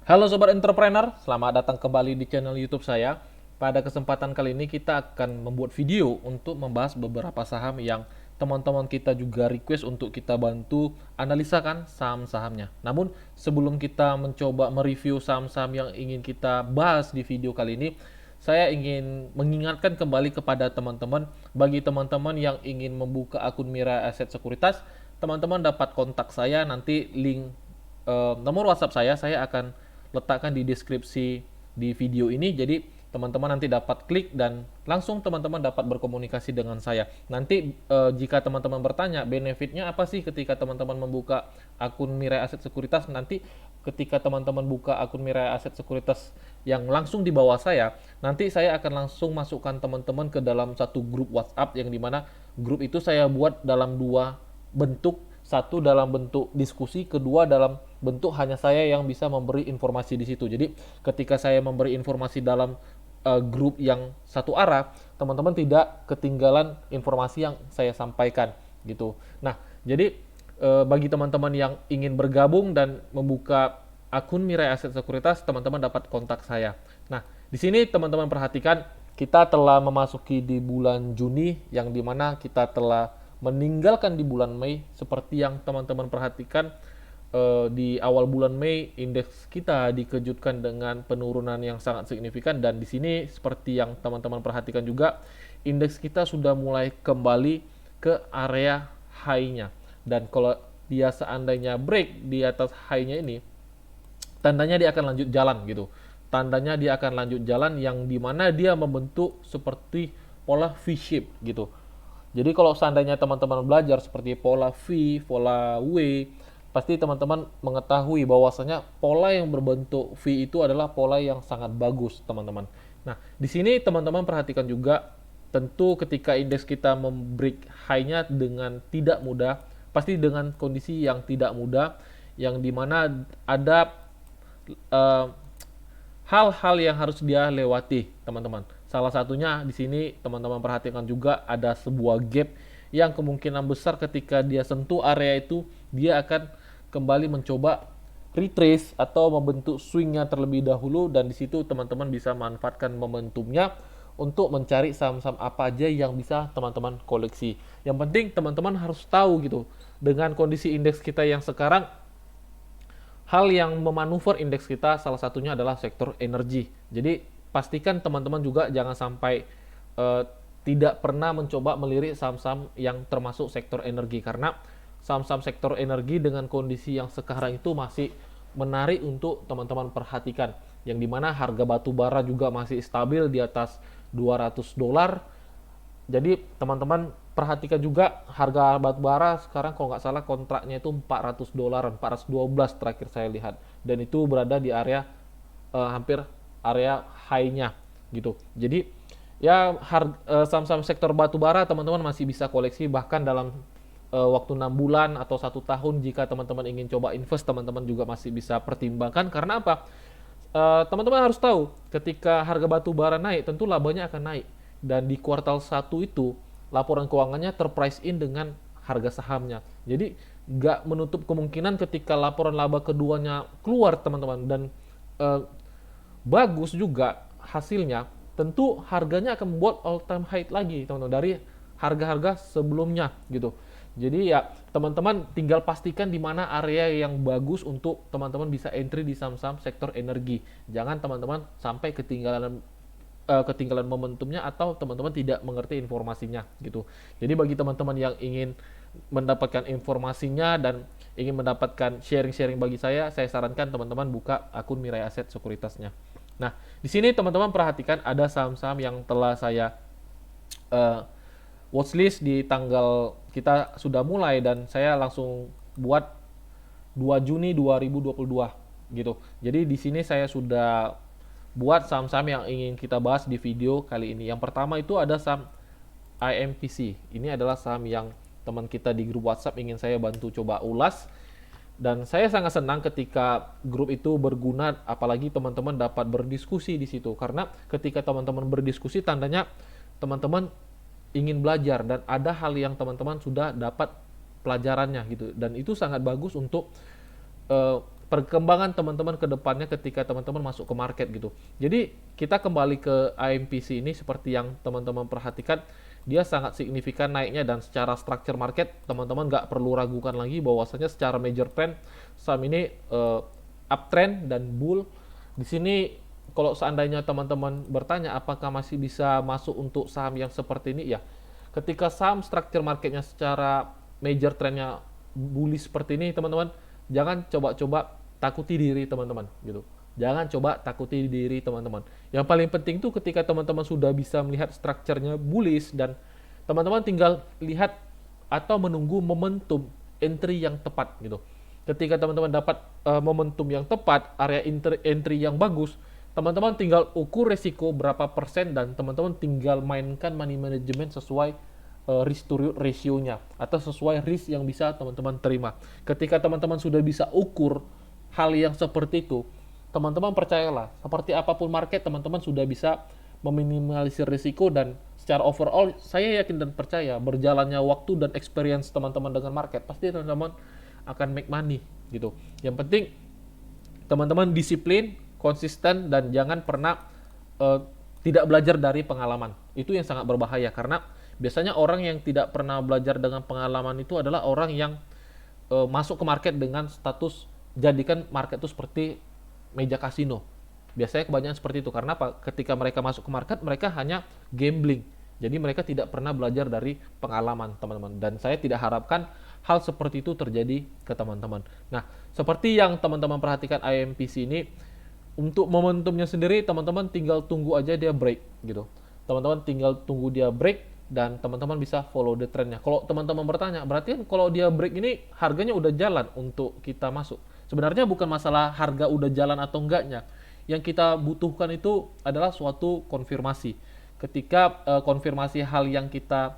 Halo Sobat Entrepreneur, selamat datang kembali di channel YouTube saya. Pada kesempatan kali ini kita akan membuat video untuk membahas beberapa saham yang teman-teman kita juga request untuk kita bantu analisakan saham-sahamnya. Namun sebelum kita mencoba mereview saham-saham yang ingin kita bahas di video kali ini, saya ingin mengingatkan kembali kepada teman-teman, bagi teman-teman yang ingin membuka akun Mira Aset Sekuritas, teman-teman dapat kontak saya, nanti link nomor WhatsApp saya akan letakkan di deskripsi di video ini. Jadi teman-teman nanti dapat klik dan langsung teman-teman dapat berkomunikasi dengan saya. Nanti jika teman-teman bertanya benefitnya apa sih ketika teman-teman membuka akun Mirai Aset Sekuritas, nanti ketika teman-teman buka akun Mirai Aset Sekuritas yang langsung di bawah saya, nanti saya akan langsung masukkan teman-teman ke dalam satu grup WhatsApp, yang dimana grup itu saya buat dalam dua bentuk. Satu dalam bentuk diskusi, kedua dalam bentuk hanya saya yang bisa memberi informasi di situ. Jadi ketika saya memberi informasi dalam grup yang satu arah, teman-teman tidak ketinggalan informasi yang saya sampaikan gitu. Nah, jadi bagi teman-teman yang ingin bergabung dan membuka akun Mirai Aset Sekuritas, teman-teman dapat kontak saya. Nah, di sini teman-teman perhatikan, kita telah memasuki di bulan Juni, yang dimana kita telah meninggalkan di bulan Mei. Seperti yang teman-teman perhatikan, di awal bulan Mei indeks kita dikejutkan dengan penurunan yang sangat signifikan, dan di sini seperti yang teman-teman perhatikan juga, indeks kita sudah mulai kembali ke area high-nya. Dan kalau dia seandainya break di atas high-nya ini, tandanya dia akan lanjut jalan gitu. Tandanya dia akan lanjut jalan yang dimana dia membentuk seperti pola V-shape gitu. Jadi kalau seandainya teman-teman belajar seperti pola V, pola W, pasti teman-teman mengetahui bahwasanya pola yang berbentuk V itu adalah pola yang sangat bagus, teman-teman. Nah, di sini teman-teman perhatikan juga, tentu ketika indeks kita membreak high-nya dengan tidak mudah, pasti dengan kondisi yang tidak mudah, yang dimana ada eh, hal-hal yang harus dia lewati, teman-teman. Salah satunya di sini teman-teman perhatikan juga, ada sebuah gap yang kemungkinan besar ketika dia sentuh area itu, dia akan kembali mencoba retrace atau membentuk swingnya terlebih dahulu, dan di situ teman-teman bisa manfaatkan momentumnya untuk mencari saham-saham apa aja yang bisa teman-teman koleksi. Yang penting teman-teman harus tahu gitu, dengan kondisi indeks kita yang sekarang, hal yang memanuver indeks kita salah satunya adalah sektor energi. Jadi pastikan teman-teman juga jangan sampai eh, tidak pernah mencoba melirik saham-saham yang termasuk sektor energi, karena saham-saham sektor energi dengan kondisi yang sekarang itu masih menarik untuk teman-teman perhatikan, yang dimana harga batu bara juga masih stabil di atas $200. Jadi teman-teman perhatikan juga, harga batu bara sekarang kalau nggak salah kontraknya itu $400, 412 terakhir saya lihat, dan itu berada di area hampir area high-nya gitu. Jadi ya saham-saham sektor batu bara teman-teman masih bisa koleksi, bahkan dalam waktu 6 bulan atau 1 tahun, jika teman-teman ingin coba invest, teman-teman juga masih bisa pertimbangkan. Karena apa? Teman-teman harus tahu, ketika harga batu bara naik, tentu labanya akan naik. Dan di kuartal 1 itu, laporan keuangannya terprice in dengan harga sahamnya. Jadi, nggak menutup kemungkinan ketika laporan laba keduanya keluar, teman-teman, dan eh, bagus juga hasilnya, tentu harganya akan membuat all time high lagi, teman-teman, dari harga-harga sebelumnya gitu. Jadi ya teman-teman tinggal pastikan di mana area yang bagus untuk teman-teman bisa entry di saham-saham sektor energi. Jangan teman-teman sampai ketinggalan momentumnya, atau teman-teman tidak mengerti informasinya gitu. Jadi bagi teman-teman yang ingin mendapatkan informasinya dan ingin mendapatkan sharing-sharing bagi saya sarankan teman-teman buka akun Mirai Aset Sekuritasnya. Nah, di sini teman-teman perhatikan ada saham-saham yang telah saya uh, watchlist di tanggal kita sudah mulai, dan saya langsung buat 2 Juni 2022 gitu. Jadi di sini saya sudah buat saham-saham yang ingin kita bahas di video kali ini. Yang pertama itu ada saham IMPC. Ini adalah saham yang teman kita di grup WhatsApp ingin saya bantu coba ulas, dan saya sangat senang ketika grup itu berguna, apalagi teman-teman dapat berdiskusi di situ. Karena ketika teman-teman berdiskusi, tandanya teman-teman ingin belajar dan ada hal yang teman-teman sudah dapat pelajarannya gitu. Dan itu sangat bagus untuk perkembangan teman-teman ke depannya ketika teman-teman masuk ke market gitu. Jadi kita kembali ke IMPC ini seperti yang teman-teman perhatikan, dia sangat signifikan naiknya dan secara structure market teman-teman nggak perlu ragukan lagi bahwasanya secara major trend saham ini uptrend dan bull. Di sini kalau seandainya teman-teman bertanya apakah masih bisa masuk untuk saham yang seperti ini, ya ketika saham structure marketnya secara major trendnya bullish seperti ini teman-teman, jangan coba-coba takuti diri teman-teman gitu. Jangan coba takuti diri teman-teman. Yang paling penting tuh ketika teman-teman sudah bisa melihat strukturnya bullish dan teman-teman tinggal lihat atau menunggu momentum entry yang tepat gitu. Ketika teman-teman dapat momentum yang tepat, area entry yang bagus, teman-teman tinggal ukur resiko berapa persen dan teman-teman tinggal mainkan money management sesuai risk to reward ratio-nya atau sesuai risk yang bisa teman-teman terima. Ketika teman-teman sudah bisa ukur hal yang seperti itu, teman-teman percayalah, seperti apapun market, teman-teman sudah bisa meminimalisir risiko dan secara overall, saya yakin dan percaya berjalannya waktu dan experience teman-teman dengan market, pasti teman-teman akan make money gitu. Yang penting, teman-teman disiplin, konsisten, dan jangan pernah tidak belajar dari pengalaman. Itu yang sangat berbahaya, karena biasanya orang yang tidak pernah belajar dengan pengalaman itu adalah orang yang masuk ke market dengan status jadikan market itu seperti meja kasino. Biasanya kebanyakan seperti itu. Karena apa? Ketika mereka masuk ke market, mereka hanya gambling. Jadi mereka tidak pernah belajar dari pengalaman, teman-teman. Dan saya tidak harapkan hal seperti itu terjadi ke teman-teman. Nah, seperti yang teman-teman perhatikan IMPC ini, untuk momentumnya sendiri, teman-teman tinggal tunggu aja dia break gitu. Teman-teman tinggal tunggu dia break dan teman-teman bisa follow the trendnya. Kalau teman-teman bertanya, berarti kan kalau dia break ini harganya udah jalan untuk kita masuk. Sebenarnya bukan masalah harga udah jalan atau enggaknya. Yang kita butuhkan itu adalah suatu konfirmasi. Ketika konfirmasi hal yang kita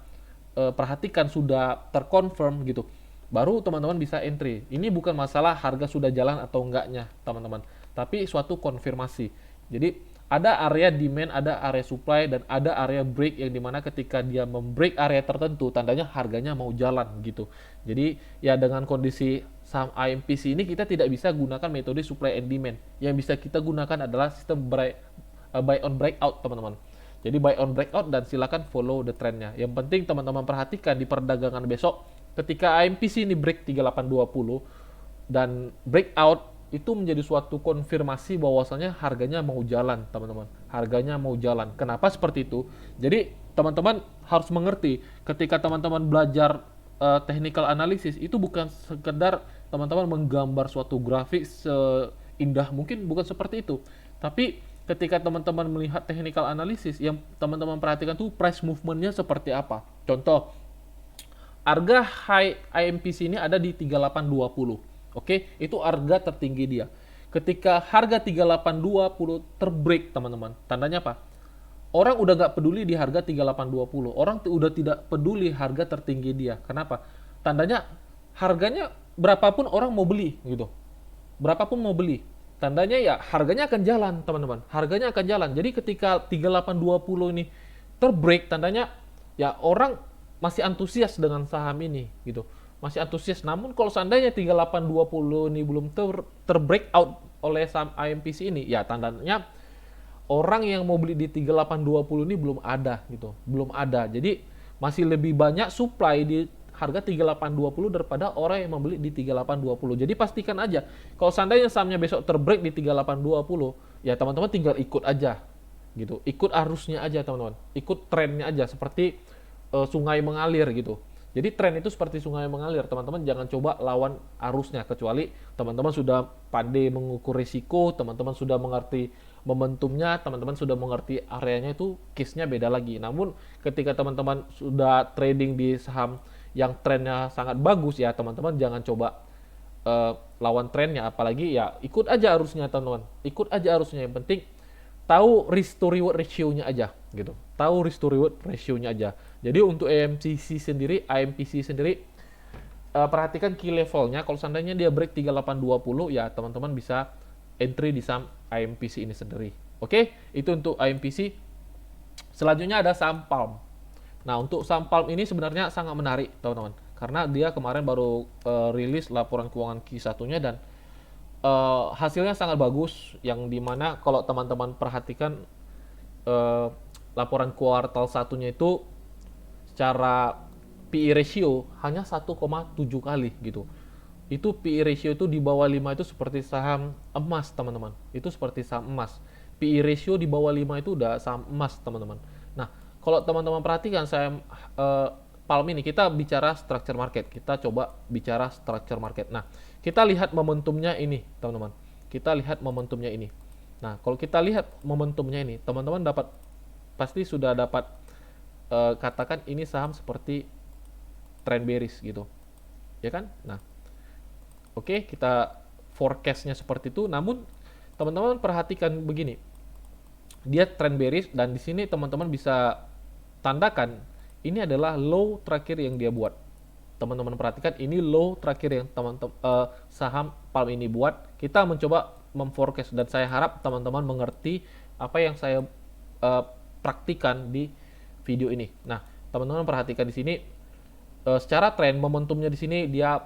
perhatikan sudah terkonfirm gitu, baru teman-teman bisa entry. Ini bukan masalah harga sudah jalan atau enggaknya, teman-teman, tapi suatu konfirmasi. Jadi ada area demand, ada area supply, dan ada area break yang dimana ketika dia membreak area tertentu, tandanya harganya mau jalan gitu. Jadi ya dengan kondisi saham IMPC ini kita tidak bisa gunakan metode supply and demand. Yang bisa kita gunakan adalah sistem buy on breakout, teman-teman. Jadi buy on breakout dan silakan follow the trendnya. Yang penting teman-teman perhatikan di perdagangan besok, ketika IMPC ini break 3820 dan breakout, itu menjadi suatu konfirmasi bahwasanya harganya mau jalan, teman-teman. Harganya mau jalan. Kenapa seperti itu? Jadi teman-teman harus mengerti ketika teman-teman belajar technical analysis itu bukan sekedar teman-teman menggambar suatu grafik seindah mungkin, bukan seperti itu. Tapi ketika teman-teman melihat technical analysis, yang teman-teman perhatikan tuh price movement-nya seperti apa. Contoh, harga high IMPC ini ada di 3820. Oke, itu harga tertinggi dia. Ketika harga 3820 terbreak, teman-teman, tandanya apa? Orang udah nggak peduli di harga 3820. Orang udah tidak peduli harga tertinggi dia. Kenapa? Tandanya harganya berapapun orang mau beli gitu. Berapapun mau beli. Tandanya ya harganya akan jalan, teman-teman. Harganya akan jalan. Jadi ketika 3820 ini terbreak, tandanya ya orang masih antusias dengan saham ini gitu. Masih antusias. Namun kalau seandainya 3820 ini belum terbreakout oleh saham IMPC ini, ya tandanya orang yang mau beli di 3820 ini belum ada gitu. Belum ada. Jadi masih lebih banyak supply di harga 3820 daripada orang yang membeli di 3820. Jadi pastikan aja kalau seandainya sahamnya besok terbreak di 3820, ya teman-teman tinggal ikut aja gitu. Ikut arusnya aja, teman-teman. Ikut trennya aja seperti sungai mengalir gitu. Jadi tren itu seperti sungai mengalir, teman-teman jangan coba lawan arusnya, kecuali teman-teman sudah pandai mengukur risiko, teman-teman sudah mengerti momentumnya, teman-teman sudah mengerti areanya, itu case-nya beda lagi. Namun ketika teman-teman sudah trading di saham yang trennya sangat bagus, ya teman-teman jangan coba lawan trennya, apalagi ya ikut aja arusnya, teman-teman. Ikut aja arusnya, yang penting tahu risk to reward ratio-nya aja gitu. Tahu risk to reward ratio-nya aja. Jadi untuk IMPC sendiri perhatikan key levelnya. Kalau seandainya dia break 3820, ya teman-teman bisa entry di saham IMPC ini sendiri. Oke, itu untuk IMPC. Selanjutnya ada saham Palm. Nah, untuk saham Palm ini sebenarnya sangat menarik, teman-teman. Karena dia kemarin baru rilis laporan keuangan Q1-nya dan hasilnya sangat bagus, yang dimana kalau teman-teman perhatikan eh, laporan kuartal satunya itu secara PE ratio hanya 1,7 kali gitu. Itu PE ratio itu di bawah 5 itu seperti saham emas, teman-teman. Itu seperti saham emas. PE ratio di bawah 5 itu udah saham emas, teman-teman. Nah, kalau teman-teman perhatikan saya Palm ini kita bicara structure market. Kita coba bicara structure market. Nah, kita lihat momentumnya ini, teman-teman. Kita lihat momentumnya ini. Nah, kalau kita lihat momentumnya ini, teman-teman dapat pasti sudah dapat katakan ini saham seperti trend bearish gitu. Ya kan? Nah, oke, kita forecastnya seperti itu. Namun, teman-teman perhatikan begini. Dia trend bearish dan di sini teman-teman bisa tandakan ini adalah low terakhir yang dia buat. Teman-teman perhatikan ini low terakhir yang teman-teman saham Palm ini buat. Kita mencoba memforecast dan saya harap teman-teman mengerti apa yang saya praktikan di video ini. Nah, teman-teman perhatikan di sini secara tren momentumnya di sini dia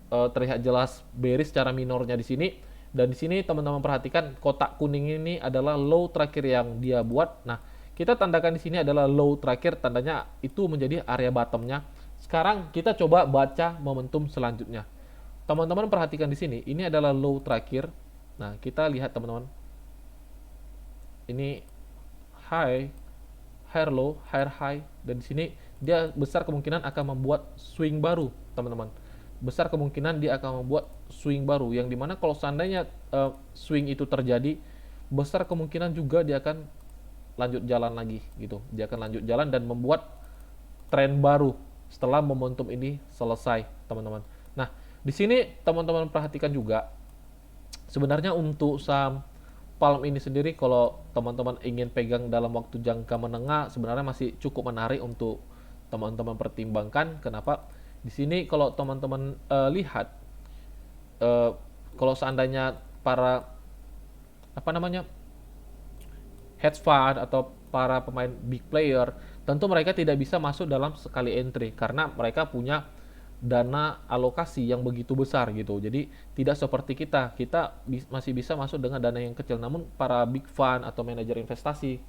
terlihat jelas bearish secara minornya di sini. Dan di sini teman-teman perhatikan kotak kuning ini adalah low terakhir yang dia buat. Nah, kita tandakan di sini adalah low terakhir, tandanya itu menjadi area bottomnya. Sekarang kita coba baca momentum selanjutnya. Teman-teman perhatikan di sini, ini adalah low terakhir. Nah, kita lihat teman-teman. Ini high, higher low, higher high, dan di sini dia besar kemungkinan akan membuat swing baru, teman-teman. Besar kemungkinan dia akan membuat swing baru, yang dimana kalau seandainya swing itu terjadi, besar kemungkinan juga dia akan lanjut jalan lagi gitu. Dia akan lanjut jalan dan membuat tren baru setelah momentum ini selesai, teman-teman. Nah, di sini teman-teman perhatikan juga sebenarnya untuk saham Palm ini sendiri, kalau teman-teman ingin pegang dalam waktu jangka menengah, sebenarnya masih cukup menarik untuk teman-teman pertimbangkan. Kenapa? Di sini kalau teman-teman lihat, kalau seandainya para apa namanya hedge fund atau para pemain big player, tentu mereka tidak bisa masuk dalam sekali entry karena mereka punya dana alokasi yang begitu besar gitu. Jadi tidak seperti kita masih bisa masuk dengan dana yang kecil. Namun para big fund atau manajer investasi,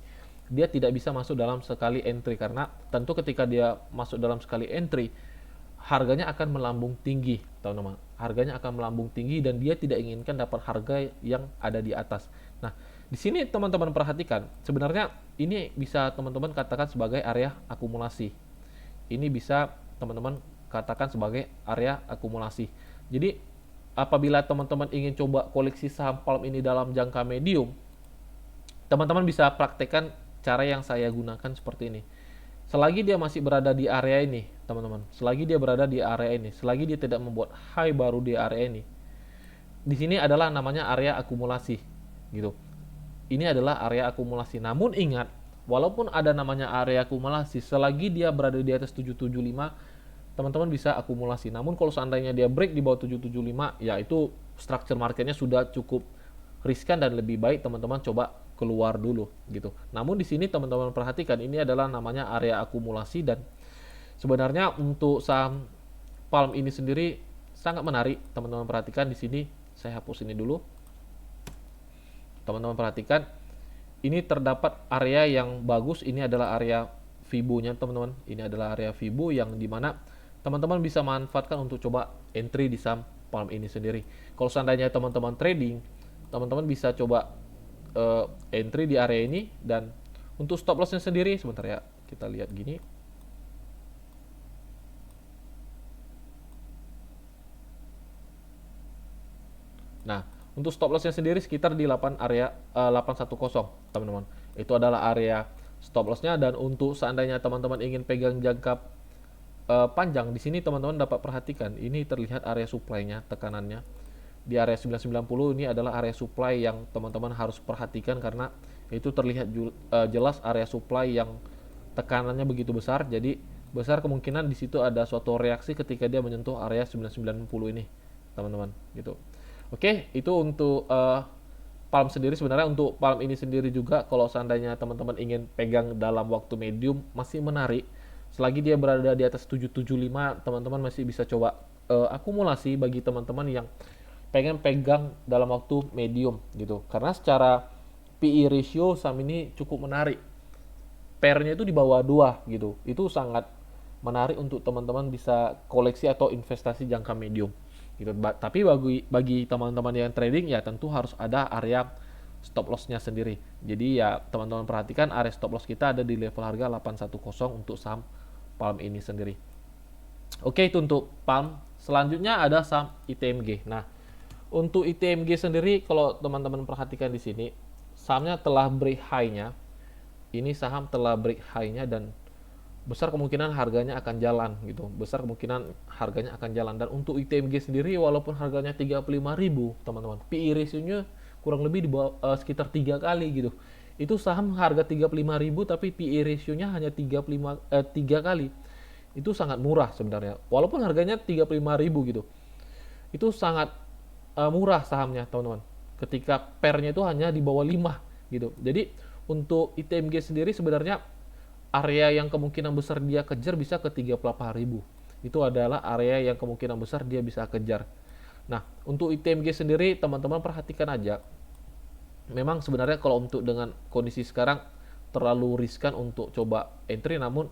dia tidak bisa masuk dalam sekali entry karena tentu ketika dia masuk dalam sekali entry, harganya akan melambung tinggi, teman-teman. Harganya akan melambung tinggi dan dia tidak inginkan dapat harga yang ada di atas. Nah, di sini teman-teman perhatikan, sebenarnya ini bisa teman-teman katakan sebagai area akumulasi. Ini bisa teman-teman katakan sebagai area akumulasi. Jadi, apabila teman-teman ingin coba koleksi saham Palm ini dalam jangka medium, teman-teman bisa praktekkan cara yang saya gunakan seperti ini. Selagi dia masih berada di area ini, teman-teman, selagi dia berada di area ini, selagi dia tidak membuat high baru di area ini, di sini adalah namanya area akumulasi, gitu. Ini adalah area akumulasi. Namun ingat, walaupun ada namanya area akumulasi, selagi dia berada di atas 775, teman-teman bisa akumulasi. Namun kalau seandainya dia break di bawah 775, ya itu structure marketnya sudah cukup riskan dan lebih baik teman-teman coba keluar dulu gitu. Namun di sini teman-teman perhatikan ini adalah namanya area akumulasi dan sebenarnya untuk saham Palm ini sendiri sangat menarik. Teman-teman perhatikan di sini, saya hapus ini dulu. Teman-teman perhatikan ini terdapat area yang bagus. Ini adalah area Fibo-nya, teman-teman. Ini adalah area Fibo yang dimana teman-teman bisa manfaatkan untuk coba entry di saham Palm ini sendiri. Kalau seandainya teman-teman trading, teman-teman bisa coba entry di area ini. Dan untuk stop lossnya sendiri, sebentar ya, kita lihat gini. Nah, untuk stop lossnya sendiri sekitar di 810, teman-teman. Itu adalah area stop lossnya. Dan untuk seandainya teman-teman ingin pegang jangka panjang, di sini teman-teman dapat perhatikan ini terlihat area supply-nya, tekanannya di area 990. Ini adalah area supply yang teman-teman harus perhatikan karena itu terlihat jelas area supply yang tekanannya begitu besar. Jadi besar kemungkinan di situ ada suatu reaksi ketika dia menyentuh area 990 ini, teman-teman, gitu. Oke, itu untuk Palm sendiri. Sebenarnya untuk Palm ini sendiri juga kalau seandainya teman-teman ingin pegang dalam waktu medium masih menarik. Selagi dia berada di atas 775, teman-teman masih bisa coba akumulasi bagi teman-teman yang pengen pegang dalam waktu medium gitu. Karena secara PE ratio saham ini cukup menarik. Pairnya itu di bawah 2 gitu. Itu sangat menarik untuk teman-teman bisa koleksi atau investasi jangka medium gitu. Tapi bagi teman-teman yang trading ya tentu harus ada area stop loss-nya sendiri. Jadi ya teman-teman perhatikan area stop loss kita ada di level harga 810 untuk saham Palm ini sendiri. Oke, itu untuk Palm. Selanjutnya ada saham ITMG. Nah, untuk ITMG sendiri kalau teman-teman perhatikan di sini sahamnya telah break high-nya. Ini saham telah break high-nya dan besar kemungkinan harganya akan jalan gitu. Besar kemungkinan harganya akan jalan. Dan untuk ITMG sendiri walaupun harganya 35.000, teman-teman, PE ratio-nya kurang lebih di bawah, sekitar 3 kali gitu. Itu saham harga 35.000 tapi PE ratio-nya hanya 3 kali. Itu sangat murah sebenarnya. Walaupun harganya 35.000 gitu. Itu sangat murah sahamnya, teman-teman. Ketika pairnya itu hanya di bawah 5 gitu. Jadi untuk ITMG sendiri sebenarnya area yang kemungkinan besar dia kejar bisa ke 38.000. Itu adalah area yang kemungkinan besar dia bisa kejar. Nah, untuk ITMG sendiri teman-teman perhatikan aja. Memang sebenarnya kalau untuk dengan kondisi sekarang terlalu riskan untuk coba entry, namun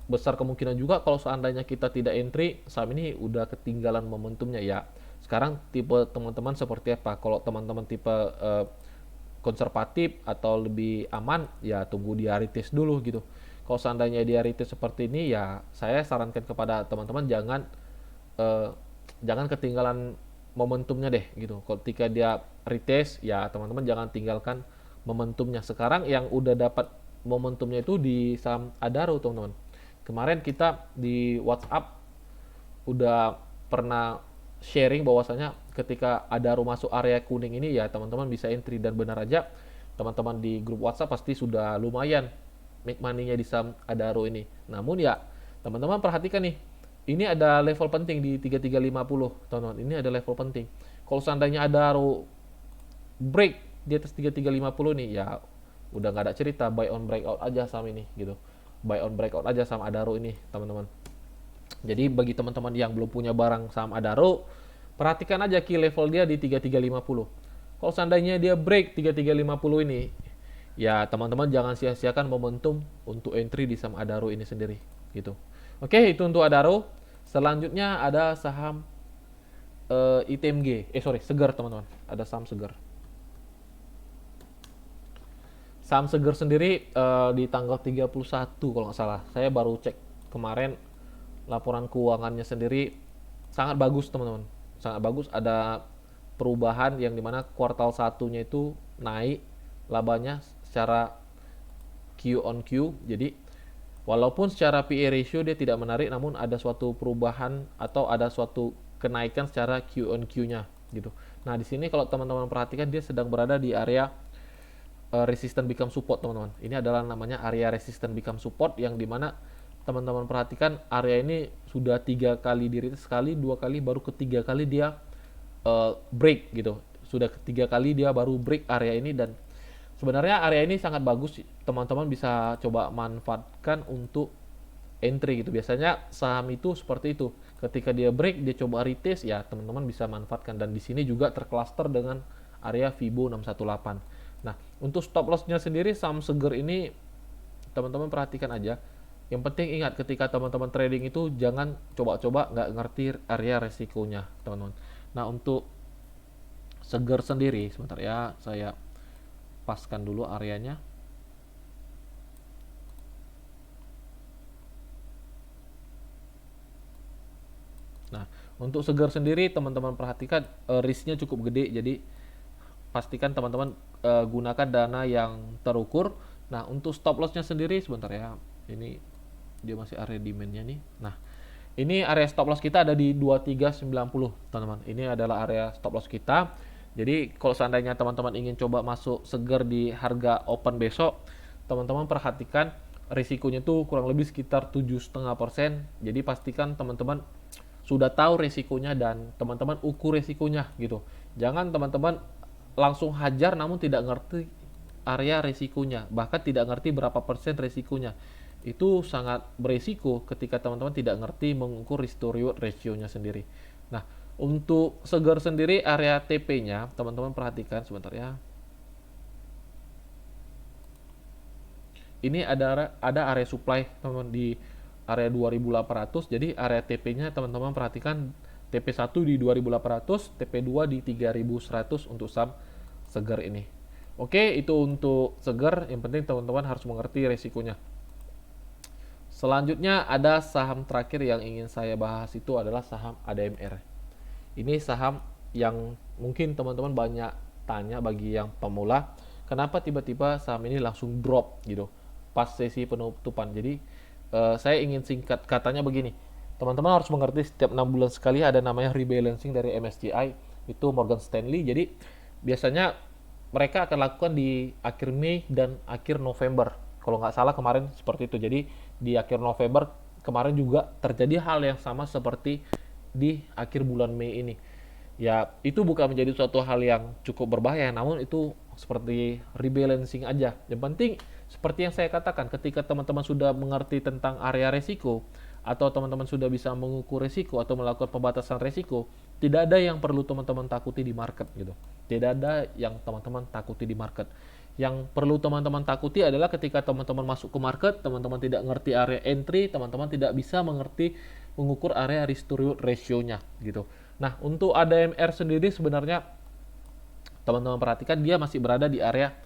besar kemungkinan juga kalau seandainya kita tidak entry, saham ini udah ketinggalan momentumnya ya. Sekarang tipe teman-teman seperti apa? Kalau teman-teman tipe konservatif atau lebih aman, ya tunggu dia retest dulu gitu. Kalau seandainya dia retest seperti ini, ya saya sarankan kepada teman-teman jangan ketinggalan momentumnya deh gitu. Ketika dia retest, ya teman-teman jangan tinggalkan momentumnya. Sekarang yang udah dapat momentumnya itu di saham Adaro, teman-teman. Kemarin kita di WhatsApp udah pernah sharing bahwasanya ketika Adaro masuk area kuning ini ya teman-teman bisa entry, dan benar aja teman-teman di grup WhatsApp pasti sudah lumayan make money-nya di saham Adaro ini. Namun ya teman-teman perhatikan nih, ini ada level penting di 3350, teman-teman. Ini ada level penting. Kalau seandainya Adaro break di atas 3350 nih ya udah nggak ada cerita, buy on breakout aja saham ini gitu. Buy on breakout aja saham Adaro ini, teman-teman. Jadi bagi teman-teman yang belum punya barang saham Adaro, perhatikan aja key level dia di 3350. Kalau seandainya dia break 3350 ini, ya teman-teman jangan sia-siakan momentum untuk entry di saham Adaro ini sendiri gitu. Oke, itu untuk Adaro. Selanjutnya ada saham ITMG. Segar, teman-teman. Ada saham Segar. Saham Segar sendiri di tanggal 31 kalau nggak salah. Saya baru cek kemarin laporan keuangannya sendiri sangat bagus, teman-teman. Sangat bagus, ada perubahan yang dimana kuartal satunya itu naik labanya secara Q on Q. Jadi walaupun secara PE ratio dia tidak menarik, namun ada suatu perubahan atau ada suatu kenaikan secara Q on Q-nya gitu. Nah, di sini kalau teman-teman perhatikan dia sedang berada di area resistance become support, teman-teman. Ini adalah namanya area resistance become support, yang dimana teman-teman perhatikan area ini sudah 3 kali diri sekali, 2 kali, baru ketiga kali dia break gitu. Sudah ketiga kali dia baru break area ini, dan sebenarnya area ini sangat bagus, teman-teman bisa coba manfaatkan untuk entry gitu. Biasanya saham itu seperti itu. Ketika dia break, dia coba retest, ya teman-teman bisa manfaatkan. Dan di sini juga tercluster dengan area Fibo 618. Nah, untuk stop loss-nya sendiri saham Seger ini teman-teman perhatikan aja. Yang penting ingat, ketika teman-teman trading itu jangan coba-coba nggak ngerti area resikonya, teman-teman. Nah, untuk Seger sendiri, sebentar ya, saya paskan dulu areanya. Nah, untuk Seger sendiri teman-teman perhatikan risknya cukup gede, jadi pastikan teman-teman gunakan dana yang terukur. Nah, untuk stop loss-nya sendiri sebentar ya. Ini dia masih area demand-nya nih. Nah, ini area stop loss kita ada di 2390, teman-teman. Ini adalah area stop loss kita. Jadi, kalau seandainya teman-teman ingin coba masuk Seger di harga open besok, teman-teman perhatikan risikonya tuh kurang lebih sekitar 7,5%. Jadi, pastikan teman-teman sudah tahu risikonya dan teman-teman ukur risikonya gitu. Jangan teman-teman langsung hajar namun tidak ngerti area risikonya, bahkan tidak ngerti berapa persen risikonya. Itu sangat beresiko ketika teman-teman tidak ngerti mengukur risk to reward ratio-nya sendiri. Nah, Untuk Seger sendiri area TP-nya, teman-teman perhatikan sebentar ya. Ini ada area supply teman-teman di area 2800. Jadi area TP-nya teman-teman perhatikan TP1 di 2800, TP2 di 3100 untuk saham Seger ini. Oke, itu untuk Seger. Yang penting teman-teman harus mengerti resikonya. Selanjutnya ada saham terakhir yang ingin saya bahas, itu adalah saham ADMR. Ini saham yang mungkin teman-teman banyak tanya bagi yang pemula, kenapa tiba-tiba saham ini langsung drop gitu pas sesi penutupan. Jadi saya ingin singkat katanya begini. Teman-teman harus mengerti setiap 6 bulan sekali ada namanya rebalancing dari MSCI, itu Morgan Stanley. Jadi biasanya mereka akan lakukan di akhir Mei dan akhir November. Kalau nggak salah kemarin seperti itu. Jadi di akhir November kemarin juga terjadi hal yang sama seperti di akhir bulan Mei ini. Ya, itu bukan menjadi suatu hal yang cukup berbahaya, namun itu seperti rebalancing aja. Yang penting, seperti yang saya katakan, ketika teman-teman sudah mengerti tentang area resiko, atau teman-teman sudah bisa mengukur resiko atau melakukan pembatasan resiko, tidak ada yang perlu teman-teman takuti di market gitu. Tidak ada yang teman-teman takuti di market. Yang perlu teman-teman takuti adalah ketika teman-teman masuk ke market, teman-teman tidak mengerti area entry, teman-teman tidak bisa mengerti mengukur area risk to reward ratio-nya gitu. Nah, untuk ADMR sendiri sebenarnya teman-teman perhatikan dia masih berada di area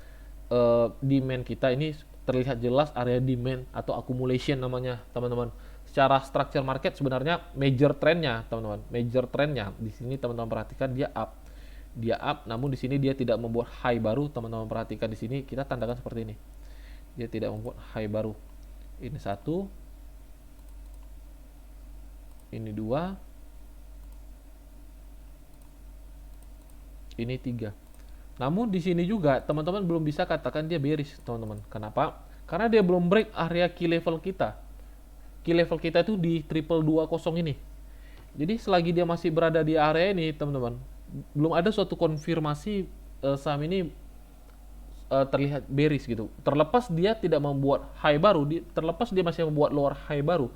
demand kita. Ini terlihat jelas area demand atau accumulation namanya, teman-teman. Secara structure market sebenarnya major trendnya, teman-teman. Major trendnya di sini teman-teman perhatikan dia up. Dia up, namun di sini dia tidak membuat high baru. Teman-teman perhatikan di sini kita tandakan seperti ini. Dia tidak membuat high baru. Ini satu, ini dua, ini tiga. Namun di sini juga teman-teman belum bisa katakan dia bearish, teman-teman. Kenapa? Karena dia belum break area key level kita. Key level kita itu di triple 20 ini. Jadi selagi dia masih berada di area ini, teman-teman, belum ada suatu konfirmasi saham ini terlihat bearish gitu. Terlepas dia tidak membuat high baru, terlepas dia masih membuat lower high baru,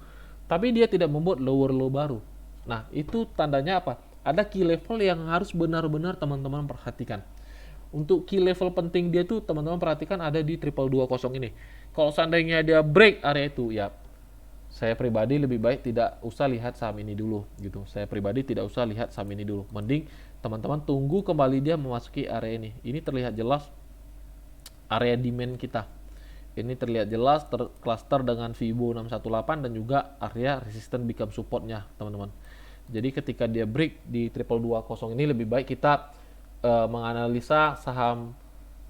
tapi dia tidak membuat lower low baru. Nah, itu tandanya apa? Ada key level yang harus benar-benar teman-teman perhatikan. Untuk key level penting dia tuh teman-teman perhatikan ada di triple 20 ini. Kalau seandainya dia break area itu, ya saya pribadi lebih baik tidak usah lihat saham ini dulu gitu. Saya pribadi tidak usah lihat saham ini dulu. Mending teman-teman tunggu kembali dia memasuki area ini. Ini terlihat jelas area demand kita. Ini terlihat jelas tercluster dengan Fibo 618 dan juga area resistance become supportnya, teman-teman. Jadi ketika dia break di triple 20 ini, lebih baik kita menganalisa saham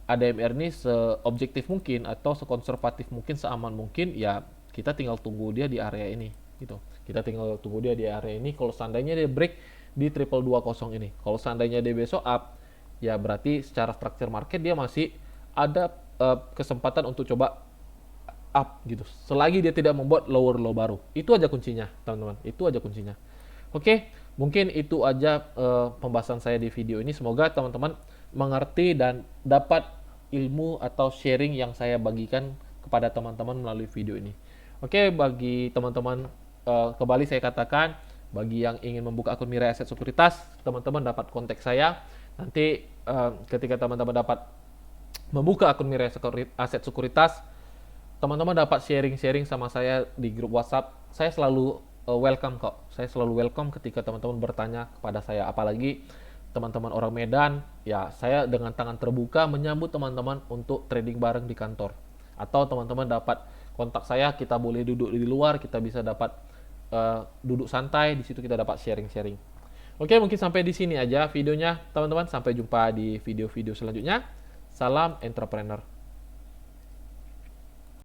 ADMR ini seobjektif mungkin atau sekonservatif mungkin, seaman mungkin. Ya kita tinggal tunggu dia di area ini gitu. Kita tinggal tunggu dia di area ini. Kalau seandainya dia break di triple 20 ini, kalau seandainya dia besok up, ya berarti secara structure market dia masih ada kesempatan untuk coba up gitu. Selagi dia tidak membuat lower low baru. Itu aja kuncinya, teman-teman. Itu aja kuncinya. Oke, mungkin itu aja pembahasan saya di video ini. Semoga teman-teman mengerti dan dapat ilmu atau sharing yang saya bagikan kepada teman-teman melalui video ini. Oke, bagi teman-teman, kembali saya katakan, bagi yang ingin membuka akun Mirai Aset Sekuritas, teman-teman dapat kontak saya. Nanti ketika teman-teman dapat membuka akun Mirai Aset Sekuritas, teman-teman dapat sharing-sharing sama saya di grup WhatsApp. Saya selalu welcome kok. Saya selalu welcome ketika teman-teman bertanya kepada saya. Apalagi teman-teman orang Medan, ya saya dengan tangan terbuka menyambut teman-teman untuk trading bareng di kantor. Atau teman-teman dapat kontak saya, kita boleh duduk di luar, kita bisa dapat duduk santai, di situ kita dapat sharing-sharing. Oke, mungkin sampai di sini aja videonya, teman-teman. Sampai jumpa di video-video selanjutnya. Salam entrepreneur.